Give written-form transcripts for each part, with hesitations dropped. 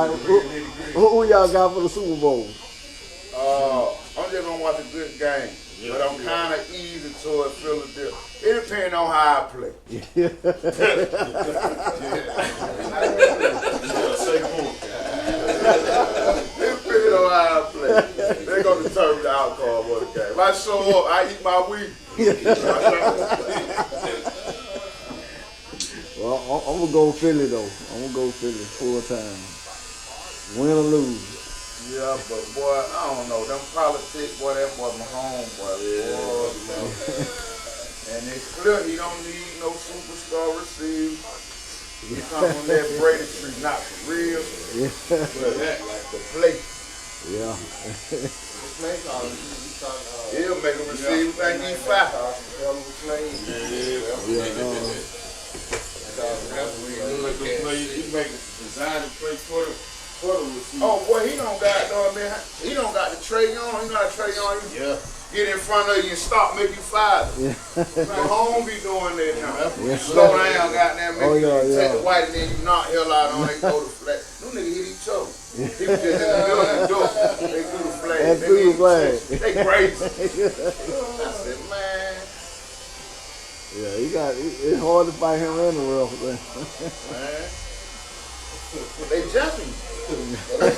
All right, who y'all got for the Super Bowl? I'm just gonna watch a good game, but I'm kind of easy toward Philadelphia. It depends on how I play. It depends on how I play. They're gonna determine the outcome of the game. If I show up, I eat my weed. Well, I'm gonna go Philly though. I'm gonna go Philly full time. Win or lose. Yeah, but boy, I don't know. Them politics, boy, that boy my homeboy. Boy. And it's clear he don't need no superstar receiver. He come from that Brady tree, not for real. Yeah. But that like the play. Yeah. He'll make a receiver think he's fat. Oh boy, he don't got no man. He don't got the Trey on. He got a Trey on. Yeah. Get in front of you and stop, make you five. Yeah. Home be doing that now. Yeah. Slow down, goddamn, make you yeah. take the white and then you knock hell out on it, go to flat. Them niggas hit each other. People just in the middle of the door. They do the flag. They do the flag. They crazy. I said, man. Yeah, it's hard to fight him in the rough thing. Man. They jumping. That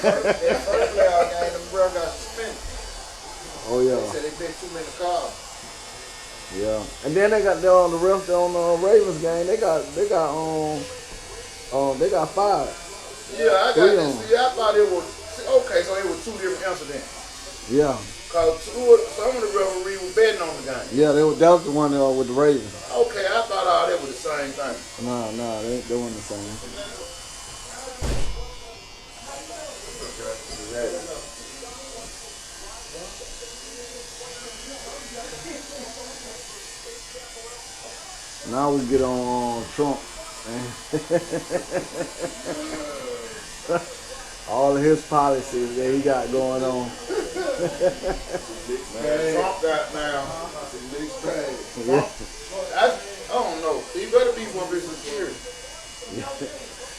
first playoff game, them bro got suspended. Oh yeah. They said they bet too many cars. Yeah. And then they got there on the ref on the Ravens game. They got fired. Yeah, I got this. See, I thought it was okay. So it was two different incidents. Yeah. Cause some of the referees were betting on the game. Yeah, that was the one with the Ravens. Okay, I thought all that was the same thing. Nah, they weren't the same. Now we get on Trump. All of his policies that he got going on. Man, Trump got now. Yeah. I don't know. He better be one of his security.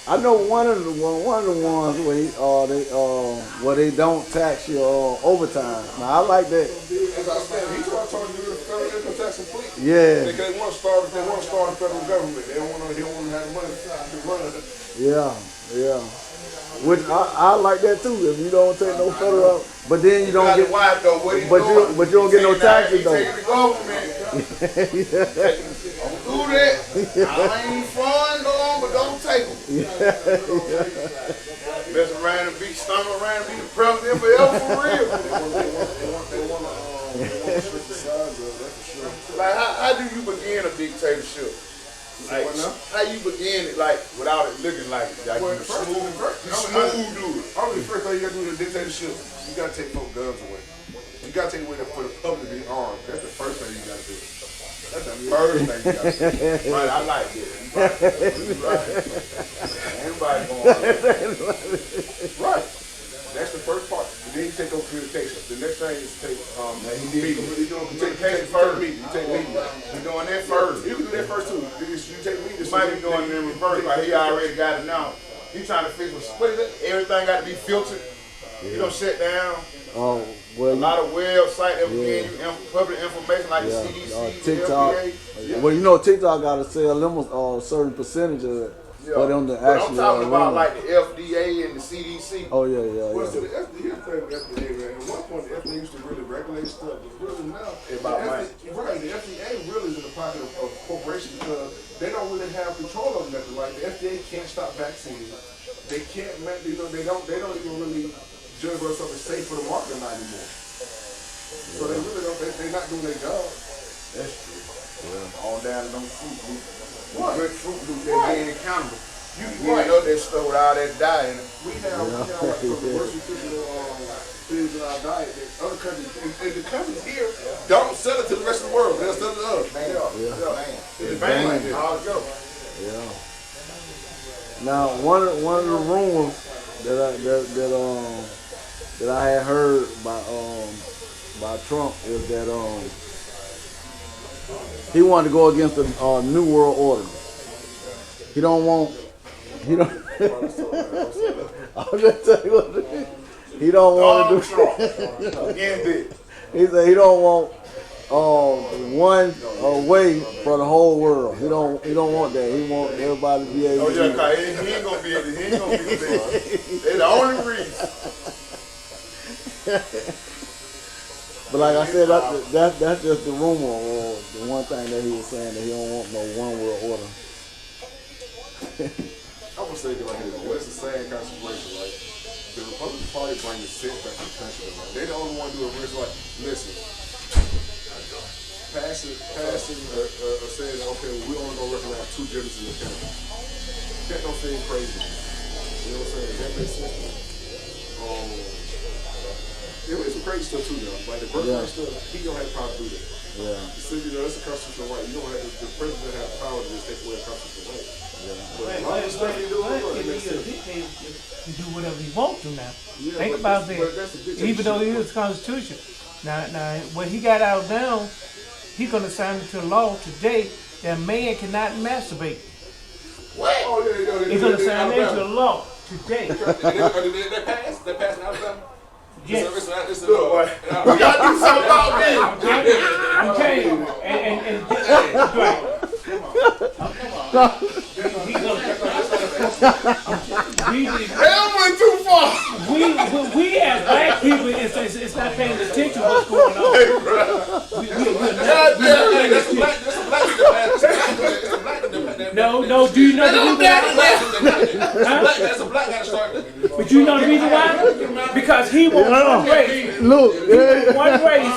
I know one of the ones where they don't tax your overtime. Now I like that. As I said, he's trying to do the federal income tax complete. Yeah. They want to start the federal government. They don't want to have money to run it. Yeah. Which I like that too. If you don't take no federal, but then you don't get, but you don't get no taxes though. Take the government. Do that. I ain't fun no, but don't take them. Mess around and be stung around and be the president forever for real. They want to switch the sides of that for sure. Like how do you begin a dictatorship? Like, how you begin it like without it looking like it? Like Well, you first, smooth do it. Probably the first thing you got to do in a dictatorship, you got to take folks' guns away. You got to take away for the public to be armed. That's the first thing you got to do. That's the first thing you got to do. Right, I like it. Right. Everybody going Right. That's the first part. And then you take over communication. The next thing is to take meeting. You doing communication first. You take meeting. You're doing that first. You can do that first too. You take meeting. You might be doing it in reverse. Like he already got it now. He trying to fix what is it? Everything got to be filtered. You don't shut down. Oh A well. lot of websites that will give you public information like the CDC, TikTok. the FDA. Well, you know TikTok got to sell them a certain percentage of it. But on the But actually, I'm talking about like the FDA and the CDC. Oh yeah. Well, so here's the thing with FDA, man. At one point, the FDA used to really regulate stuff, but really now, the FDA really is in the pocket of corporations because they don't really have control of nothing. Like the FDA can't stop vaccines. They can't, they don't even really judge whether something's safe for the market or not anymore. So they really don't. They're not doing their job. That's true. Yeah. All down to them fruit loops. Good fruit loops, they're being accountable. You can know that stuff with all that dye in it. We have like some of the worst nutritional things in our diet that other countries, and the countries here don't sell it to the rest of the world. They'll sell it to us. It's banned like this. All go. Yeah. Now one of the rumors that I had heard by Trump is that he wanted to go against the New World Order. He don't want I'm just telling you what it is. He don't want to do. He said he don't want one away for the whole world. He don't want that. He want everybody to be able. Oh yeah, cause he ain't gonna be able. He ain't gonna be the best. That's the only reason. But like I said, that's just the rumor or the one thing that he was saying that he don't want no one world order. I would say that like this, well, it's the same kind of situation, right? The Republican Party bring the setback to the country, right? They the only one do it real like, listen, passing saying, okay, we only gonna recognize 2 genders in the country. That don't seem crazy. You know what I'm saying? That makes sense. There is some crazy stuff too now. Like the birthright stuff, he don't have the power to do that. Yeah. So, you know, that's a constitutional right. You don't have the president have the power to just take away a constitutional right. But a lot of stuff he do, it makes sense. He do whatever he wants to now. Yeah, Think about that. Even though it is Constitution. Now, what he got out now, he's going to sign into law today that a man cannot masturbate. What? Oh, yeah, He's going to sign into law today. That passed in Alabama? Yes. It's a boy. We gotta do something about me. I'm telling you. And right. Hell went too far. We as black people, it's not paying attention to what's going on. That's a black No, do you know the reason why? That's a black guy to start. But you know the reason why? Because he wants one race. Look, One race.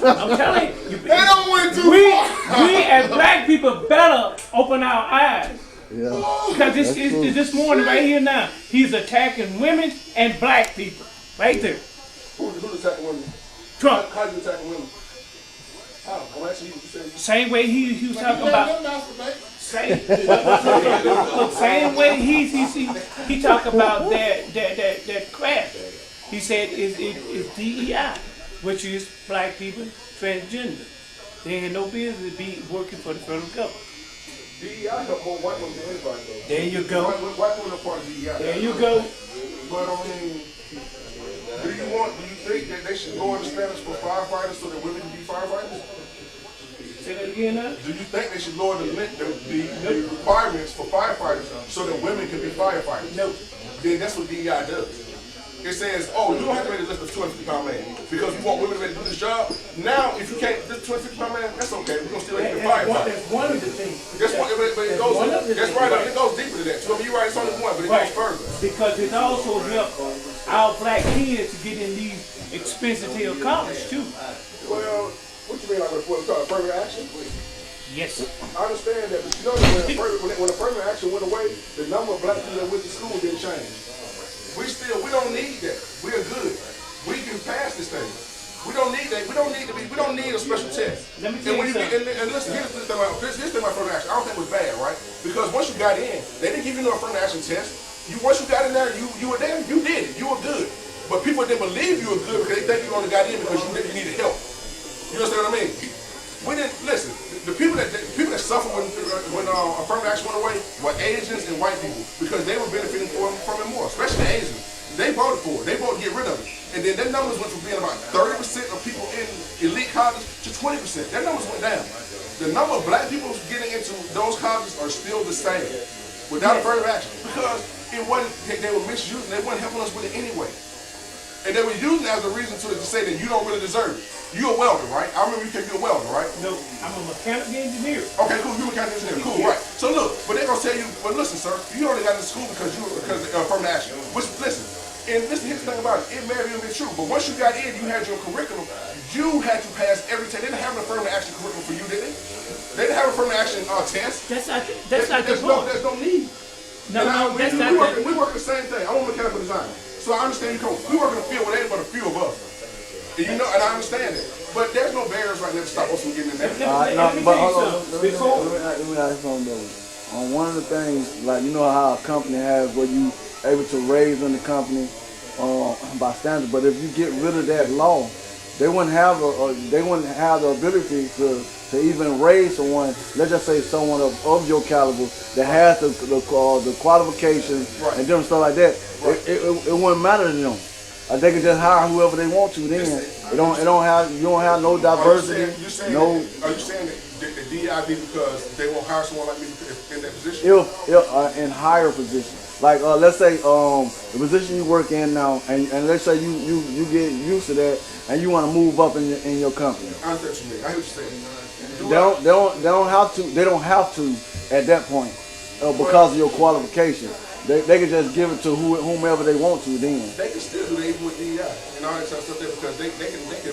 I'm telling you. They don't went too far. We as black people better open our eyes. yeah. Because this morning right here now, he's attacking women and black people. Right there. Who's attacking women? Trump. How you attacking women? How? Well, actually, you said Same way he was talking about. Same way he talk about that crap. He said it's DEI, which is black people transgender. They ain't no business be working for the federal government. DEI help more white women than anybody though. There you go. White women are part of DEI. There you go. But I mean, do you think that they should lower the standards for firefighters so that women can be firefighters? Say that again now? Do you think they should lower the requirements for firefighters so that women can be firefighters? No. Then that's what DEI does. It says, oh, you don't have to make a list of 250-pound man because you want women to do this job. Now, if you can't, this 250-pound man, that's okay. We're gonna still let you be firefighter. That's one of the things. That's right. It goes deeper than that. So you're right. It's only one, but it goes further. Because it also helps our black kids to get in these expensive hill college too. Well, what you mean like what affirmative action? Yes. I understand that, but you know that when affirmative action went away, the number of black people that went to school didn't change. We don't need that. We're good. We can pass this thing. We don't need that. We don't need a special test. Let me tell you something. And listen, here's the thing about affirmative action. I don't think it was bad, right? Because once you got in, they didn't give you no affirmative action test. Once you got in there, you were there, you did it. You were good. But people didn't believe you were good because they think you only got in because you needed help. You understand what I mean? We didn't listen. The people that suffered when affirmative action went away were Asians and white people because they were benefiting from it more, especially the Asians. They voted for it. They voted to get rid of it. And then their numbers went from being about 30% of people in elite colleges to 20%. Their numbers went down. The number of black people getting into those colleges are still the same without affirmative action because they were misusing. They weren't helping us with it anyway. And they were using it as a reason to say that you don't really deserve it. You're a welder, right? I remember you said you're a welder, right? No, I'm a mechanical engineer. Okay, cool. You're a mechanical engineer. Cool, right. So look, but they're going to tell you, but listen, sir, you only got into school because of affirmative action. Which, listen, and listen, here's the thing about it. It may have even been true, but once you got in, you had your curriculum. You had to pass every test. They didn't have an affirmative action curriculum for you, did they? They didn't have an affirmative action test. That's not the point. There's no need. No, that's not the We work the same thing. I'm a mechanical designer. So I understand you come. We work in a field where there ain't but a few of us. And you know, and I understand it. But there's no barriers right there to stop us from getting in there. Let me tell you something. Let me ask you something though. On one of the things, like you know how a company has where you able to raise in the company by standard, but if you get rid of that law, they wouldn't have the ability to to even raise someone, let's just say someone of your caliber that has the qualifications and different stuff like that, it wouldn't matter to them. They can just hire whoever they want to. Then you don't have no diversity. Are you saying that the DEI because they won't hire someone like me in that position? If in higher positions. Like let's say the position you work in now, and let's say you get used to that, and you want to move up in your company. I understand what you mean. I hear what you're saying. They don't have to. They don't have to at that point because of your qualification. They can just give it to whomever they want to. Then they can still do that even with DEI and all that stuff there because they can make a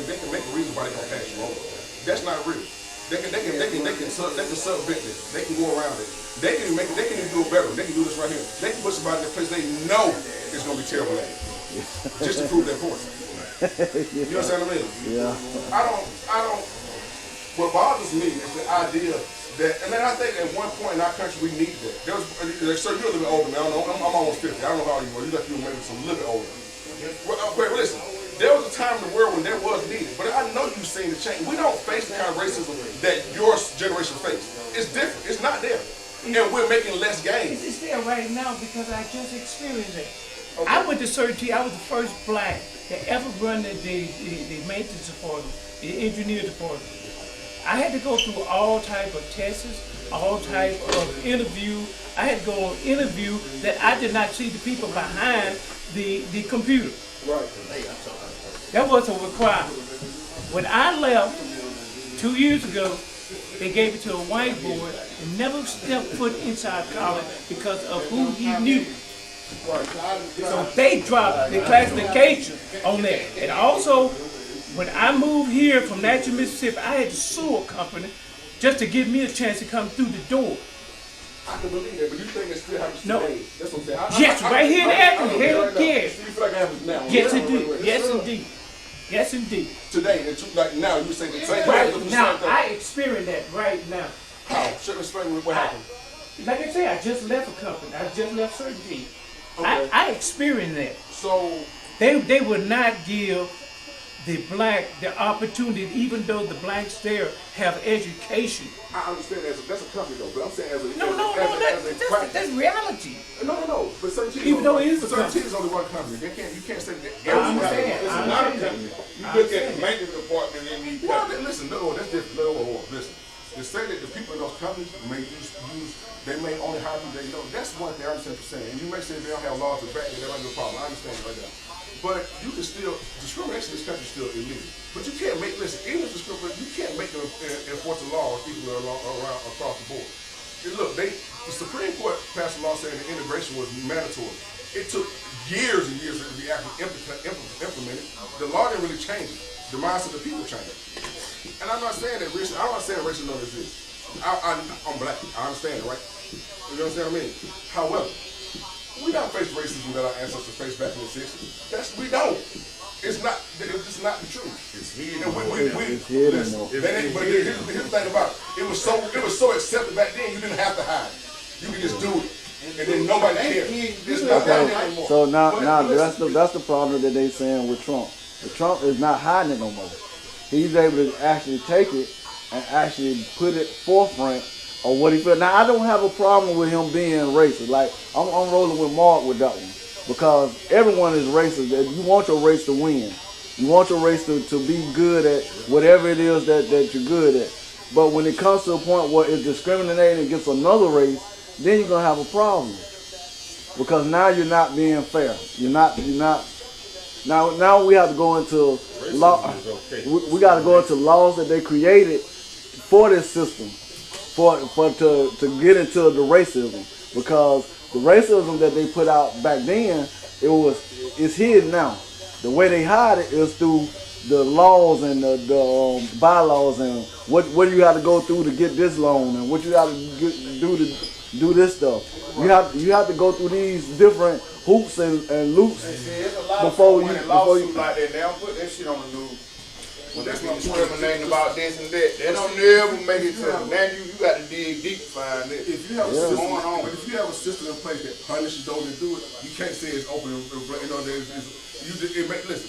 reason why they gonna pass you over. That's not real. They can subvent it. They can go around it. They can even do it better. They can do this right here. They can put somebody in a place they know is gonna be terrible at it, just to prove their point. You understand what I mean? Yeah. I don't. What bothers me is the idea that, and then I think at one point in our country we need that. Sir, you're a little bit older, man. I'm almost 50. I don't know how old you were. You like you were maybe some little bit older. Wait, listen. There was a time in the world when that was needed, but I know you've seen the change. We don't face the kind of racism that your generation faced. It's different. It's not there, and we're making less gains. It's there right now because I just experienced it. Okay. I went to CERT. I was the first black that ever run the maintenance department, the engineer department. I had to go through all type of tests, all type of interview. I had to go on interview that I did not see the people behind the computer. Right. That was a requirement. When I left 2 years ago, they gave it to a white boy and never stepped foot inside college because of who he knew. So they dropped the classification on that. And also, when I moved here from Natchez, Mississippi, I had to sue a company just to give me a chance to come through the door. I can believe that, but you think it still happens today? That's what I'm saying. Yes, right here in Akron. Hell yeah. You feel like it happens now? Yes, indeed. Yes, indeed. Yes, indeed. Today, like now, you say the same thing. Right now, I experience that right now. How? Should explain what happened. Like I said, I just left a company. I just left CERT. Okay. I experienced that. So they would not give the black the opportunity, even though the blacks there have education. I understand that's a company though, but I'm saying as a that's reality. No. But certain cities, even though it is only one company. You can't say that. I understand. It's a lot of companies. You look at the maintenance department in these. Well, listen, that's different. Listen, to say that the people in those companies may they may only hire people they know. That's one thing I understand what you're saying. And you may say they don't have laws to back it, that might be a problem. I understand right now. But you can still, discrimination in this country is still illegal. But you can't make, listen, even if discrimination, you can't make them enforce the law equally around across the board. And look, the Supreme Court passed a law saying that integration was mandatory. It took years and years for it to be actually implemented. The law didn't really change it. The mindset of the people changed. And I'm not saying that racism, I'm not saying racism don't exist. I'm black, I understand it, right? You understand what I mean? However, we don't face racism that our ancestors faced back in the 60s. We don't. It's not the truth. It's hidden. It's hidden. But here's the thing about it. It was so accepted back then. You didn't have to hide. You could just do it, and then nobody cared. It's not that anymore. So now that's the problem that they saying with Trump. But Trump is not hiding it no more. He's able to actually take it and actually put it forefront of what he feels. Now I don't have a problem with him being racist. Like I'm rolling with Mark with that one. Because everyone is racist. You want your race to win. You want your race to be good at whatever it is that you're good at. But when it comes to a point where it's discriminating against another race, then you're gonna have a problem. Because now you're not being fair. You're not. Now we have to go into law. We got to go into laws that they created for this system, to get into the racism. Because the racism that they put out back then, it's hidden now. The way they hide it is through the laws and the bylaws and what you have to go through to get this loan and what you have to do to do this stuff. You have to go through these different hoops and loops before you. Like that, they don't put that shit on the news. When they be discriminating about this and that, they don't never make it to. Now you got to dig deep to find this. If you have a system, but if you have a system in place that punishes those that do it, you can't say it's open. Listen,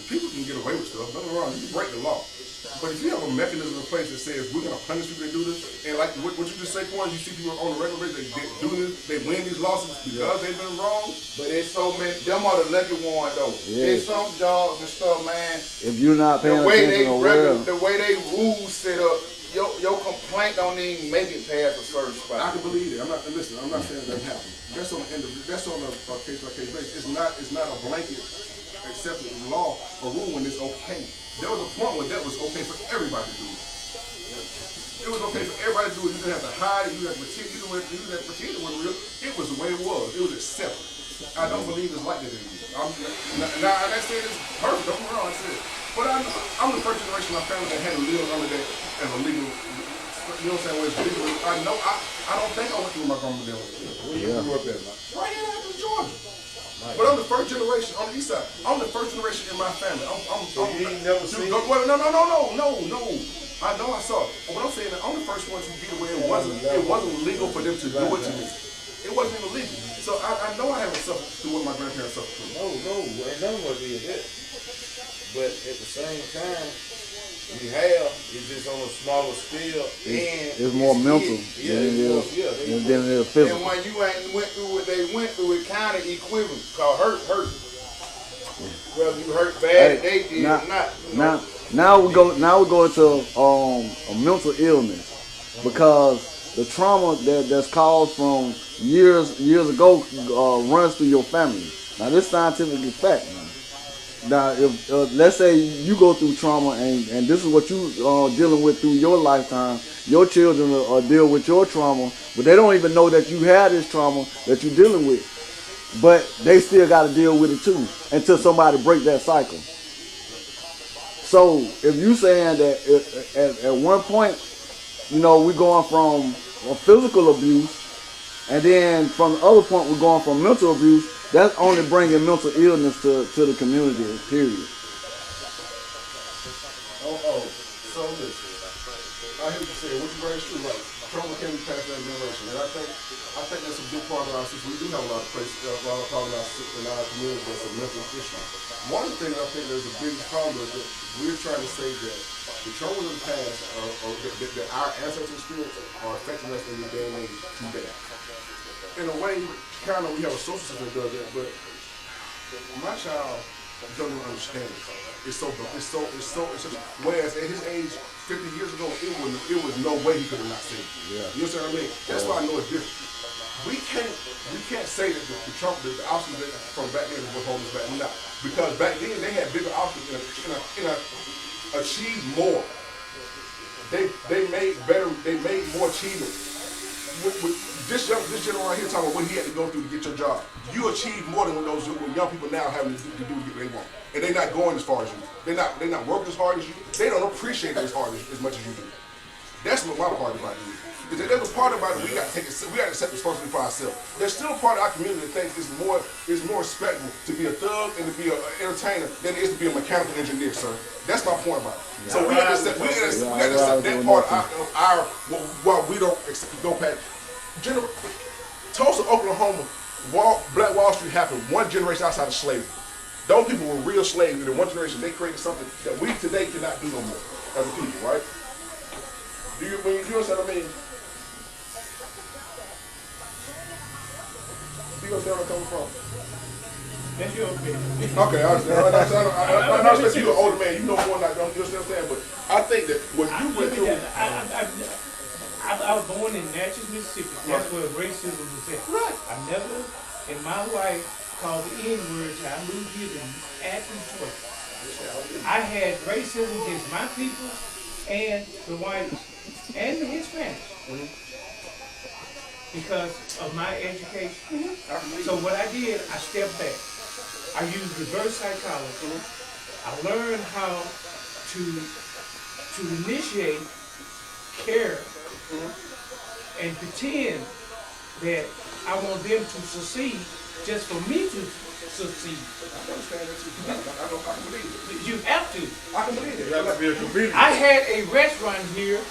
people can get away with stuff. Nothing wrong. You can break the law. But if you have a mechanism in place that says we're gonna punish people that do this, and like what you just say, Quan, you see people on the regular basis they do this, they win these lawsuits because they've been wrong. But it's so many. Them are the lucky ones though. Yeah. There's some jobs and stuff, man. If you're not paying attention or well, the way they rules set up, your complaint don't even make it past a certain spot. I can believe it. I'm not saying it doesn't happen. That's on a case by case basis. It's not a blanket accepted law or rule when it's okay. There was a point where that was okay for everybody to do it. It was okay for everybody to do it. You didn't have to hide it. You didn't have to pretend it wasn't real. It was the way it was. It was accepted. I don't believe it's like that anymore. I'm not saying it's perfect. Don't get me wrong. I said, but I'm the first generation of my family that had to live under that as a legal. You know what I'm saying? Where it's legal. I know. I don't think I went through my grandmother. Where you grew up at? Right here in Georgia. But I'm the first generation on the east side. I'm the first generation in my family. So you ain't never seen it? Well, no. I know I saw it. But what I'm saying is I'm the first one to be where it wasn't legal for them to do it to me. It wasn't even legal. So I know I haven't suffered through what my grandparents suffered through. No, ain't none of us did that. But at the same time, it's just on a smaller scale, and it's more mental than it is physical. And when you ain't went through what they went through, it kind of equivalent. Cause hurt. Whether you hurt bad, they did or not. Now we go into a mental illness because the trauma that's caused from years ago runs through your family. Now this scientific fact. Now, if let's say you go through trauma and this is what you dealing with through your lifetime, your children will deal with your trauma, but they don't even know that you had this trauma that you're dealing with. But they still got to deal with it too until somebody break that cycle. So if you saying that at one point, we're going from a physical abuse, and then from the other point we're going from mental abuse. That's only bringing mental illness to the community, period. So listen, I hear you say, what you bring is true, right? Trauma can be passed down generation, and I think that's a big part of our system. We do have a lot of places, a lot of problems in our community that's a mental issue. One of the things I think there's the biggest problem is that we're trying to say that the traumas of the past, that our ancestors experience, are affecting us in the day and age today. In a way, kind of, we have a social system that does that, but my child doesn't even understand it. It's such. Whereas at his age, 50 years ago, it was no way he could have not seen it. Yeah. You know what I mean? That's why I know it's different. We can't say that the obstacles from back then were holding us back. Not because back then they had bigger obstacles and achieved more. They made better. They made more achievements. This general right here talking about what he had to go through to get your job. You achieve more than what those young people now having to do to get what they want. And they're not going as far as you. They're not working as hard as you. They don't appreciate it as hard as much as you do. That's what my part about it is. Is that there's a part about it we got to accept responsibility for ourselves. There's still a part of our community that thinks it's more respectable to be a thug and to be an entertainer than it is to be a mechanical engineer, sir. That's my point about it. So we got to accept that part of our while we don't past. Tulsa, Oklahoma, Black Wall Street happened one generation outside of slavery. Those people were real slaves, and in one generation they created something that we today cannot do no more as a people, right? Do you understand what I mean? Do you understand where I'm coming from? That's your opinion. Okay, I understand. I understand you're an older man. You know more than I don't. You understand what I'm saying? But I think that what you went through. I was born in Natchez, Mississippi. That's where racism was at. Right. I never, in my life, called the N-word till I moved here to Athens, Georgia. I had racism against my people and the whites and the Hispanics because of my education. So what I did, I stepped back. I used reverse psychology. I learned how to initiate care and pretend that I want them to succeed just for me to succeed. I understand that too. I can believe it. You have to. I can believe it. You have to be a comedian. I had a restaurant here.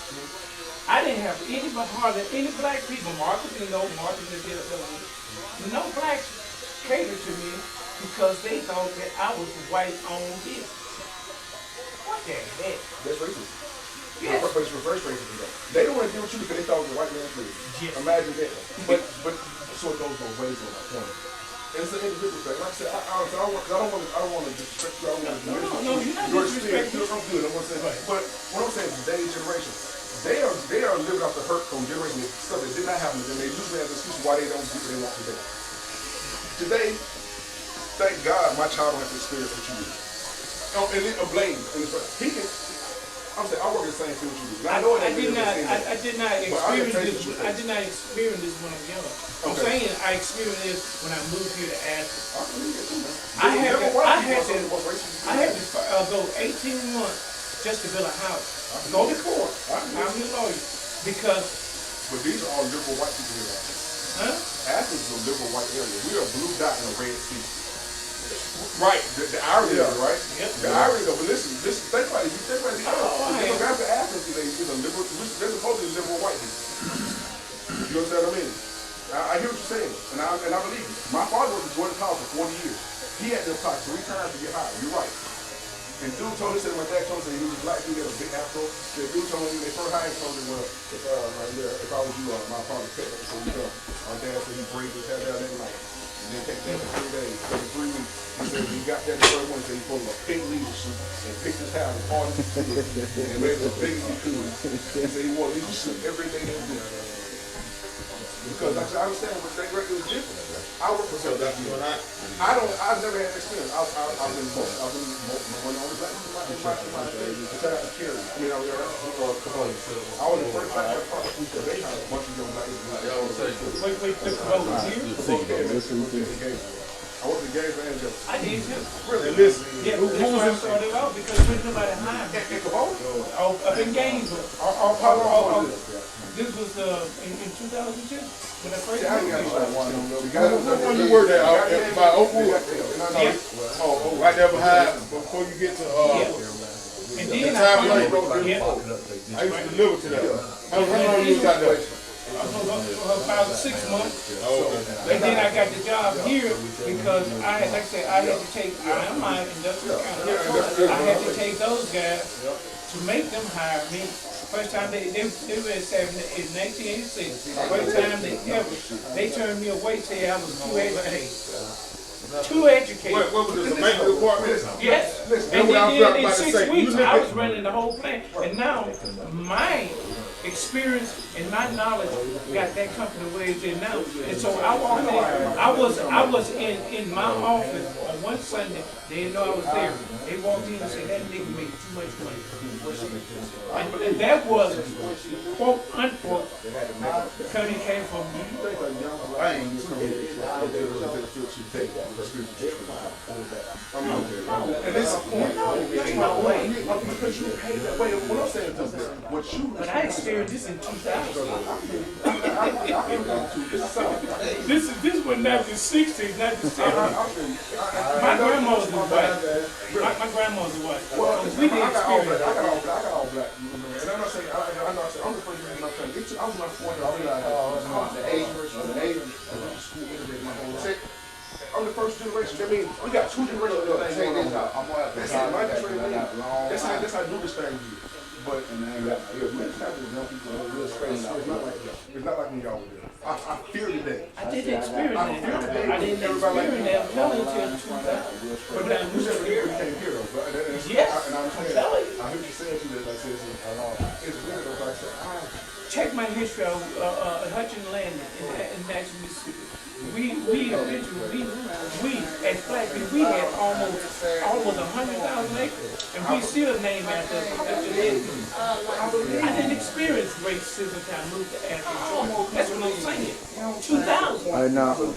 I didn't have hardly any black people. Marcus didn't know. Marcus didn't get up. No blacks catered to me because they thought that I was white-owned business. What the heck? That's racist. but it's reverse racism though. They don't want to deal with you because they thought it was a white man's business. Yes. Imagine that. But so it goes both ways on that point. And it's an individual thing. Like I said, I don't want to disrespect you. I don't want to diminish No, you're not your disrespecting. experience. I'm good. I'm gonna say, but what I'm saying is today's generation, they are living off the hurt from generation stuff that did not happen to them. They use it as an excuse why they don't do what they want today. Today, thank God my child don't have to experience what you do. And a blame. He can. I'm saying I work in the same field you do. I know it ain't really the same thing. I did not experience this. I did not experience this when I was young. I'm saying I experienced this when I moved here to Athens. I had to go 18 months just to build a house. Go to court. I'm the lawyer because. But these are all liberal white people here. Huh? Athens is a liberal white area. We are a blue dot in a red sea. Right, the irony of it, right? Yep. The irony of it. Listen, think about it. You think about it. The demographic of Athens is a liberal. They're supposedly liberal white people. You understand what I mean? I hear what you're saying, and I believe you. My father was at Jordan College for 40 years. He had to apply 3 times to get hired. You're right. And dude told me, said my dad told me, he was a black dude, he had a big afro. The dude told me, they first hired told me, well, if I was you, my father cut up, so you know, my dad said he braided his hair down that night. And then take that for 3 days, for 3 weeks. He said when he got that the first one, he said he put him a pink leader suit and picked his hair and parted his suit and made it as big as he could. He said he wore a leader suit every day that day. Because I understand what they record is different. I work for something. I've never had experience. I've been one of the black people in my carry. I mean, I was the first black person because they had a bunch of young black people. Wait, the vote here? I worked at Games and Angels. I did too. Really? Listen. Yeah, that's why I started out because we nobody hired me. In Cabot? Up in Gainesville. How long was this? This was in 2002 when I first I moved got here. When you worked at by Oakwood? Yeah. Oh, right there behind before you get to And then I used to deliver to them. How long you was out there? About 6 months. Okay. And then I got the job here because I had, like I said, I had to take, I am my industrial counter. I had to take those guys to make them hire me. First time they were in 1986. First time they turned me away, say I was too educated. Too educated. What was this, a maintenance department? Yes. And then in 6 weeks, I was running the whole plant. And now, my experience and my knowledge got that company where it's in now. And so I walked in, I was in my office on one Sunday, they didn't know I was there. They walked in and said, that nigga made too much money. And that was, quote, unquote, because he came from me. And this is my way. Because you hate that way. What I'm saying is this. What you But I experienced this in 2000. This was not the 60s, not the 70s. My grandmother was white. My grandmother was white. Well, We didn't I got all black. experience I got all black. And I'm not saying, I'm the first in my family. I was my 40. I realized the Asian version of the Asian school integrated my whole life. I'm the first generation. That means we got 2 generations of things going on. That's it. My generation. That's how new this thing is. But it's not like when y'all were there. I fear today. I didn't experience that. I didn't experience that well until 2000. But now you said we came here though. Yes. And I'm I'm telling you. I hear you saying to that. I said, it's weird though. Like I said, Check my history of Hutchin Landing in Nashville, Mississippi. We as black people, we had almost 100,000 acres, and we still named after Landing. I didn't experience racism until I moved to Athens. That's what I'm saying. 2000. Hey, now, they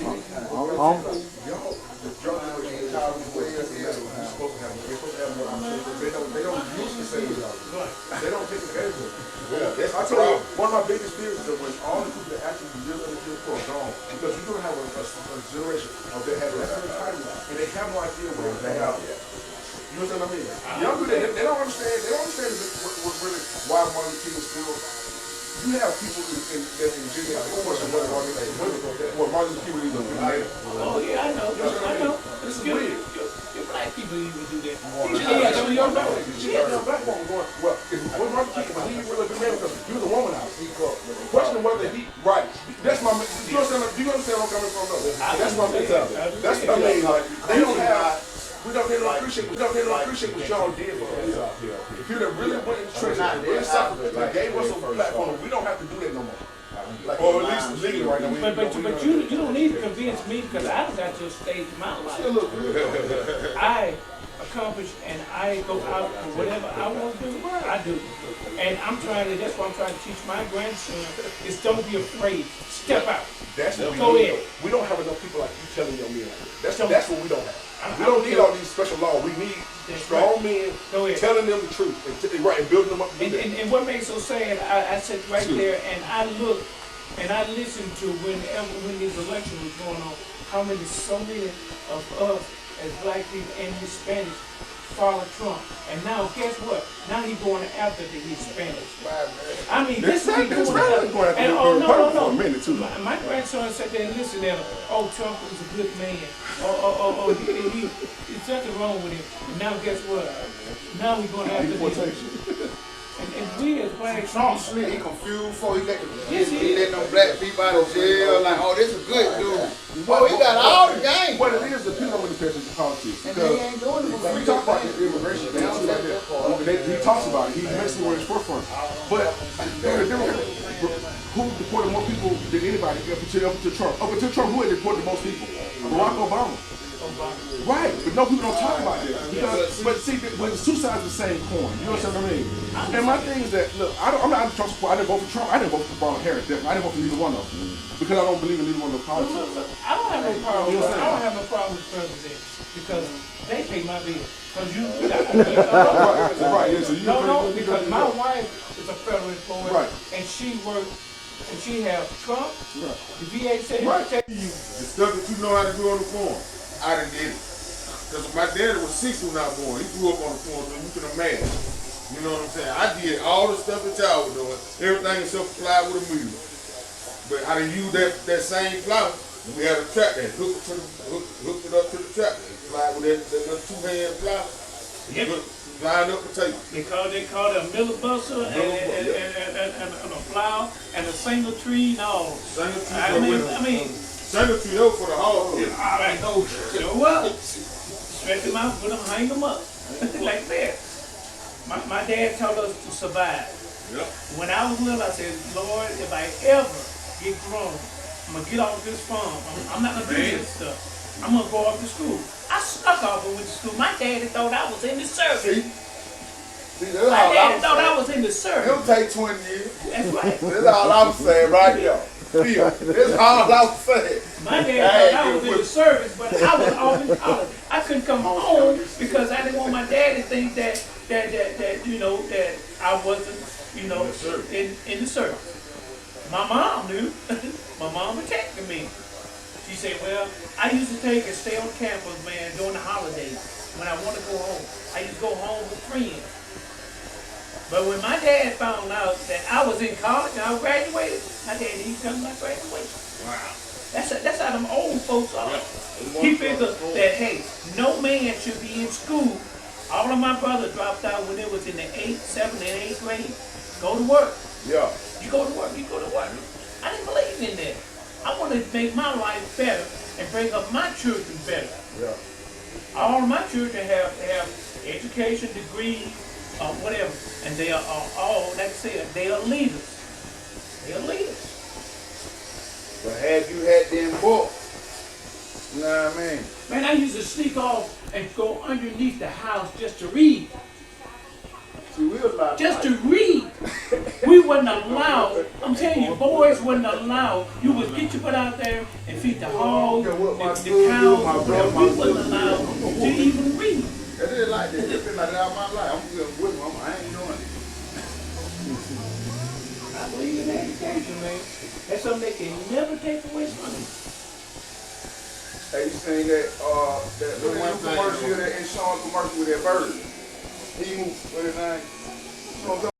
don't use the same stuff. They don't take advantage of it. I tell you, one of my biggest fears is that when all the people that actually live in the field are gone, because you're going to have a generation of that have less entitlement, and they have no idea where they are. You know what I mean? Young people, they don't understand. They don't understand what really why Martin Luther King is still. You have people in Virginia, of course, what Martin Luther King was even. Oh yeah, I know. This is weird. You're black. black people even do that. Yeah, some young black woman. She had some black woman going, well, was Martin King, but he didn't really be married because he was a womanizer. Questioning whether he, right. That's my, do you understand where I'm coming from? No. That's my mentality. That's what I mean. Like, they don't have, they don't appreciate what y'all did for us. If you really went in the trenches and really suffered, like, gave us a platform, we don't have to do that no more. Like, or at least legally right now. But you don't need to convince me because I got to a stage in my life. I accomplish and I go out for whatever I want to do, I do. And that's what I'm trying to teach my grandson is don't be afraid. Step out. That's what Go ahead. We don't have enough people like you telling your men like that. That's what we don't have. We don't need all these special laws. We need strong men telling them the truth and building them up. And what makes so sad, I sit right there and I look and I listen to when this election was going on, so many of us as black people and Hispanics follow Trump. And now guess what? Now he's going after the Hispanics. I mean, this is what he's doing. And no. My grandson sat there and listened at him. Oh, Trump is a good man. There's nothing wrong with him. And now guess what? Now we're going after the and we as black Trump slick, he confused before he let them black people out of jail. Like, oh, this is a good dude. Oh, he got all the game. What it is, the people with the politics. And they ain't doing it. We talk about the immigration thing too, like that. He talks about it. He makes it where it's forefront. But who deported more people than anybody up until Trump? Up until Trump, who had deported the most people? Barack Obama. Right, but no, people don't talk about this. But see, there's two sides of the same coin. You know what I mean? And my thing is that, look, I'm not a Trump supporter. I didn't vote for Trump. I didn't vote for Obama Harris. I didn't vote for neither one of them. Because I don't believe in neither one of those politics. I don't have no problem. I don't have no problem with president because they pay my bills. Because you got right, yeah, so because my wife is a federal employee, right, and she works. And she have Trump, the VA said, the stuff that you know how to do on the farm. I done did it. Because my daddy was 6 when I was born. He grew up on the farm, so you can imagine. You know what I'm saying? I did all the stuff that y'all were doing. Everything except fly with a mule. But I done used that same plow. We had a tractor that hooked it up to the tractor. Fly with that little 2-hand plow. Yep. Flying up potatoes. They call it a millibuster and a plow and a single tree. No. I mean. Single tree over for the hog. I know. Show up. Stretch them out, put them, hang them up. Like that. My dad taught us to survive. Yep. When I was little, I said, Lord, if I ever get grown, I'm going to get off this farm. I'm not going to do this stuff. I'm going to go off to school. I snuck off and went to school. My daddy thought I was in the service. See, my daddy thought I was in the service. It'll take 20 years. That's right. That's all I'm saying right here. That's all I'm saying. My dad thought I was in the service, but I was off in college. I couldn't come home because I didn't want my dad to think that I wasn't, in the service. My mom knew. My mom protected me. She said, well, I used to take and stay on campus, man, during the holidays when I want to go home. I used to go home with friends. But when my dad found out that I was in college and I graduated, my dad didn't come to my graduation. Wow. That's how them old folks are. Yeah. He figured that, hey, no man should be in school. All of my brothers dropped out when they was in the 8th, 7th, and 8th grade. Go to work. Yeah. You go to work. I didn't believe in that. I want to make my life better and bring up my children better. Yeah. All of my children have education, degrees, or whatever, and they are all, like I said, they are leaders. They are leaders. But had you had them books, you know what I mean? Man, I used to sneak off and go underneath the house just to read. See, we was like, just to read. We wasn't allowed. I'm telling you, boys wasn't allowed. You would get your butt out there and feed the hogs, the cows, and we wasn't allowed to even read. I did like that. It's been like that all my life. I'm good with them. I ain't doing it. I believe in education, man. That's something they can never take away from you. Hey, you seen that little one commercial, that Sean commercial with that bird? He moved with his name.